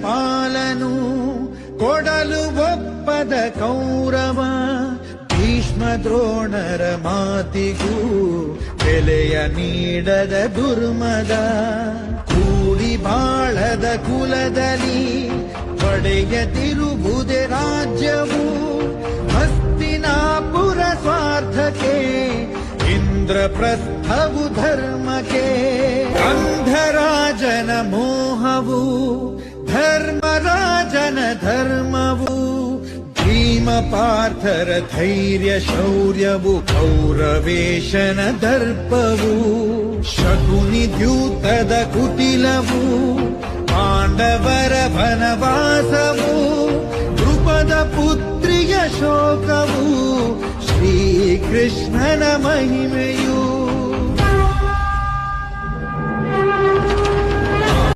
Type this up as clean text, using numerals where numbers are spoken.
ಪಾಲನು ಕೊಡಲು ಒಪ್ಪದ ಕೌರವ, ಭೀಷ್ಮ ದ್ರೋಣರ ಮಾತಿಗೂ ಬೆಲೆಯ ನೀಡದ ದುರ್ಮದ, ಕೂಡಿ ಬಾಳದ ಕುಲದಲ್ಲಿ ಒಡೆಯದಿರುವುದೇ ರಾಜ್ಯವು, ಹಸ್ತಿನಾಪುರ ಸ್ವಾರ್ಥಕ್ಕೆ ಇಂದ್ರಪ್ರಸ್ಥವು ಧರ್ಮಕ್ಕೆ, ಅಂಧರಾಜನ ಮೋಹವು ಧರ್ಮರಾಜನ ಧರ್ಮವು, ಭೀಮ ಪಾರ್ಥರ ಧೈರ್ಯ ಶೌರ್ಯವು ಕೌರವೇಶನ ದರ್ಪವು, ಶಕುನಿ ದ್ಯೂತದ ಕುಟಿಲವು ಪಾಂಡವರ ವನವಾಸವು, ದ್ರುಪದ ಪುತ್ರಿಯ ಶೋಕವು ಶ್ರೀಕೃಷ್ಣನ ಮಹಿಮೆಯು.